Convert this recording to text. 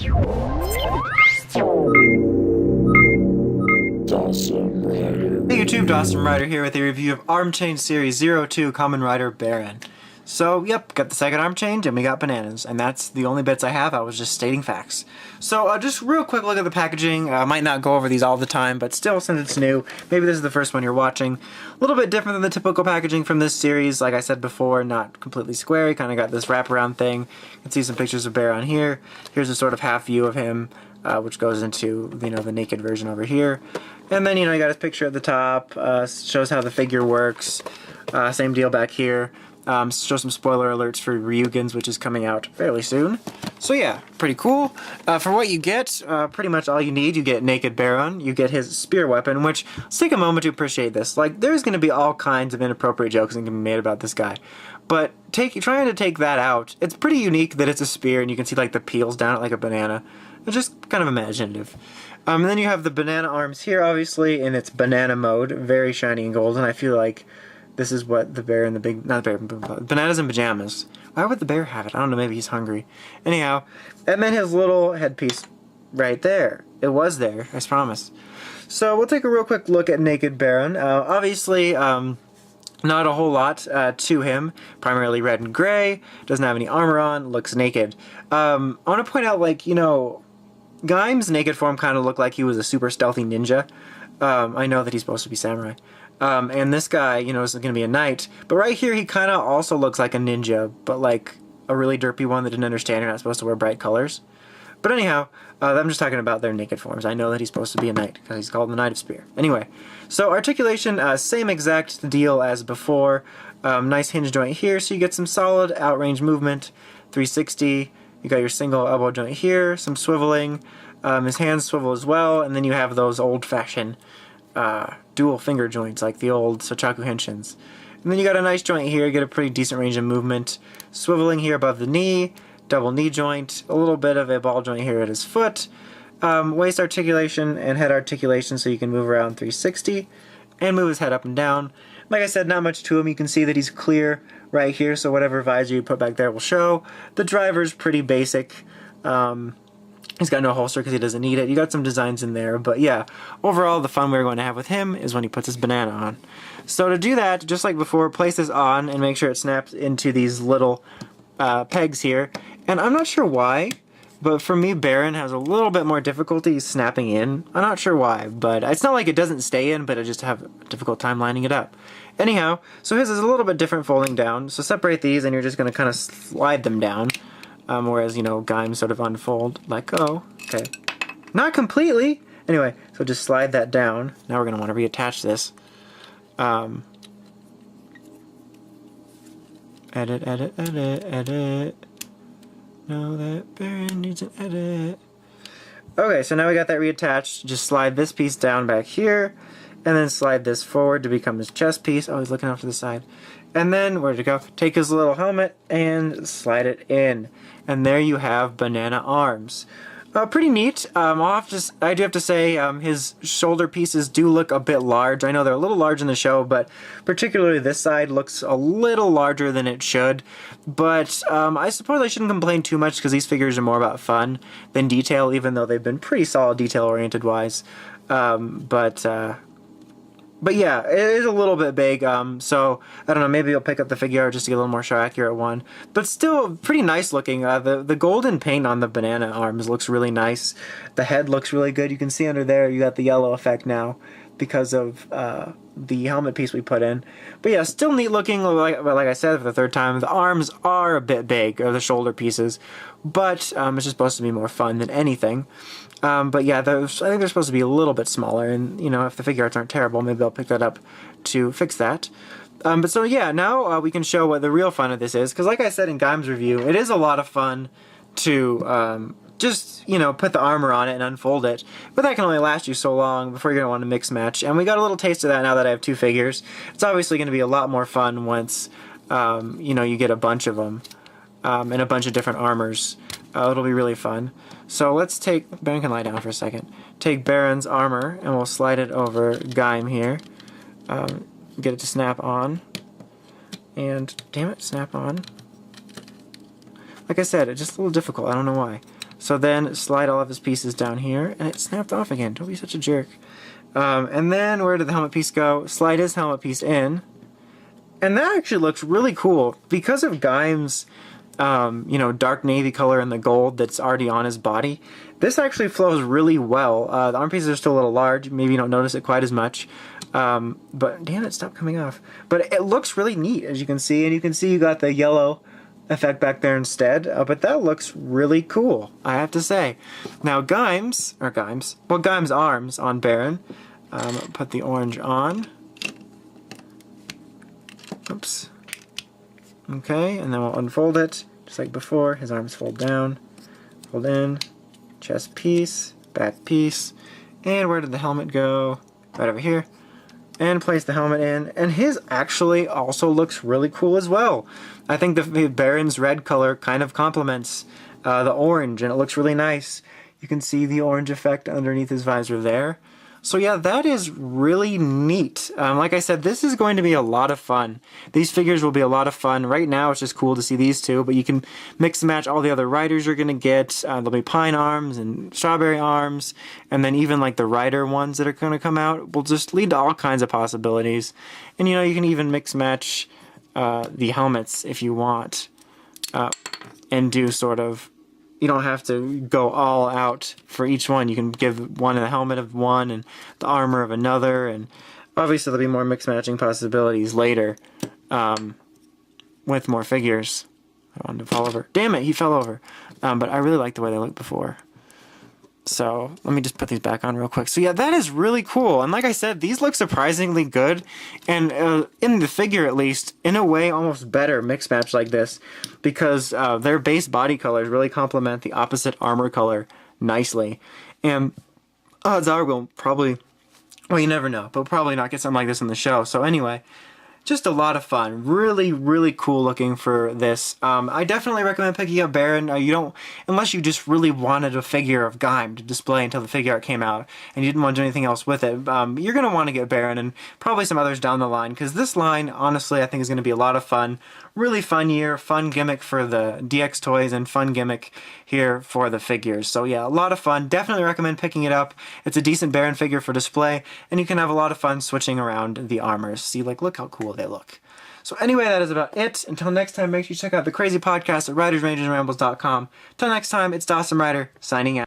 Hey YouTube, Dawson Rider here with a review of Arm Change Series 02 Kamen Rider Baron. So, yep, got the second arm change and we got bananas, and that's the only bits I have. I was just stating facts. So, just real quick look at the packaging. I might not go over these all the time, but still, since it's new, maybe this is the first one you're watching. A little bit different than the typical packaging from this series. Like I said before, not completely square. You kind of got this wraparound thing. You can see some pictures of Baron here. Here's a sort of half view of him, which goes into, the naked version over here. And then, you got his picture at the top, shows how the figure works. Same deal back here. Show some spoiler alerts for Ryugen's, which is coming out fairly soon. So yeah, pretty cool. For what you get, pretty much all you need. You get Naked Baron, you get his spear weapon, which, let's take a moment to appreciate this. Like, there's going to be all kinds of inappropriate jokes that can be made about this guy. But trying to take that out, it's pretty unique that it's a spear and you can see like the peels down it like a banana. It's just kind of imaginative. And then you have the banana arms here, obviously, in its banana mode. Very shiny and golden. I feel like this is what the bear and the big... Not the bear, bananas and pajamas. Why would the bear have it? I don't know, maybe he's hungry. Anyhow, and then his little headpiece right there. It was there, I promise. So we'll take a real quick look at Naked Baron. Obviously, not a whole lot to him. Primarily red and gray. Doesn't have any armor on. Looks naked. I want to point out, like, Gaim's naked form kind of looked like he was a super stealthy ninja. I know that he's supposed to be samurai. And this guy, is going to be a knight. But right here, he kind of also looks like a ninja, but like a really derpy one that didn't understand you're not supposed to wear bright colors. But anyhow, I'm just talking about their naked forms. I know that he's supposed to be a knight, because he's called the Knight of Spear. Anyway, so articulation, same exact deal as before. Nice hinge joint here, so you get some solid outrange movement. 360. You got your single elbow joint here, some swiveling. His hands swivel as well, and then you have those old-fashioned dual finger joints like the old Sochaku Henshins. And then you got a nice joint here, you get a pretty decent range of movement. Swiveling here above the knee, double knee joint, a little bit of a ball joint here at his foot. Waist articulation and head articulation so you can move around 360 and move his head up and down. Like I said, not much to him. You can see that he's clear right here, so whatever visor you put back there will show. The driver's pretty basic. He's got no holster because he doesn't need it. You got some designs in there, but yeah, overall the fun we're going to have with him is when he puts his banana on. So to do that, just like before, place this on and make sure it snaps into these little pegs here. And I'm not sure why, but for me, Baron has a little bit more difficulty snapping in. I'm not sure why, but it's not like it doesn't stay in, but I just have a difficult time lining it up. Anyhow, so his is a little bit different folding down. So separate these and you're just going to kind of slide them down. Whereas, Gaim sort of unfold, let go. Okay. Not completely! Anyway, so just slide that down. Now we're going to want to reattach this. Edit, edit, edit, edit. No, that Baron needs an edit. Okay, so now we got that reattached. Just slide this piece down back here, and then slide this forward to become his chest piece. Oh, he's looking off to the side. And then, where'd it go? Take his little helmet and slide it in. And there you have banana arms. Pretty neat. I do have to say, his shoulder pieces do look a bit large. I know they're a little large in the show, but particularly this side looks a little larger than it should. But I suppose I shouldn't complain too much because these figures are more about fun than detail, even though they've been pretty solid detail-oriented wise. But yeah, it is a little bit big, so I don't know, maybe I'll pick up the figure art just to get a little more show accurate one. But still pretty nice looking. The golden paint on the banana arms looks really nice. The head looks really good. You can see under there you got the yellow effect now because of the helmet piece we put in. But yeah, still neat looking. Like I said for the third time, the arms are a bit big, or the shoulder pieces, but it's just supposed to be more fun than anything. But yeah, I think they're supposed to be a little bit smaller, and if the figure arts aren't terrible, maybe I'll pick that up to fix that. But so yeah, now we can show what the real fun of this is, because like I said in Gaim's review, it is a lot of fun to just, put the armor on it and unfold it, but that can only last you so long before you're going to want to mix match, and we got a little taste of that now that I have two figures. It's obviously going to be a lot more fun once, you get a bunch of them, and a bunch of different armors. It'll be really fun. So let's take, Baron can lie down for a second, take Baron's armor and we'll slide it over Gaim here, get it to snap on, and damn it, snap on. Like I said, it's just a little difficult, I don't know why. So then slide all of his pieces down here, and it snapped off again. Don't be such a jerk. And then where did the helmet piece go? Slide his helmet piece in. And that actually looks really cool. Because of Gaim's, dark navy color and the gold that's already on his body, this actually flows really well. The arm pieces are still a little large. Maybe you don't notice it quite as much. But damn it, stop coming off. But it looks really neat, as you can see. And you can see you got the yellow effect back there instead. But that looks really cool, I have to say. Now Gaim's arms on Baron. Put the orange on. Oops. Okay, and then we'll unfold it, just like before. His arms fold down, fold in, chest piece, back piece, and where did the helmet go? Right over here. And place the helmet in, and his actually also looks really cool as well. I think the Baron's red color kind of complements the orange, and it looks really nice. You can see the orange effect underneath his visor there. So yeah, that is really neat. Like I said, this is going to be a lot of fun. These figures will be a lot of fun. Right now, it's just cool to see these two, but you can mix and match all the other riders you're going to get. There'll be pine arms and strawberry arms, and then even like the rider ones that are going to come out will just lead to all kinds of possibilities. And you can even mix match the helmets if you want, and do sort of. You don't have to go all out for each one. You can give one a helmet of one and the armor of another, and obviously there'll be more mix matching possibilities later with more figures. I wanted to fall over. Damn it, he fell over. But I really like the way they looked before. So let me just put these back on real quick. So yeah, that is really cool. And like I said, these look surprisingly good. And in the figure, at least, in a way, almost better mix match like this. Because their base body colors really complement the opposite armor color nicely. And odds are we'll probably, well, you never know, but we'll probably not get something like this in the show. So anyway, just a lot of fun. Really, really cool looking for this. I definitely recommend picking up Baron. Unless you just really wanted a figure of Gaim to display until the figure art came out, and you didn't want to do anything else with it. You're going to want to get Baron and probably some others down the line, because this line, honestly, I think is going to be a lot of fun. Really fun year, fun gimmick for the DX toys, and fun gimmick here for the figures. So yeah, a lot of fun. Definitely recommend picking it up. It's a decent Baron figure for display, and you can have a lot of fun switching around the armors. See, look how cool they look. So anyway, that is about it. Until next time, make sure you check out the crazy podcast at writersrangersandrambles.com. Until next time, it's Dawson Rider, signing out.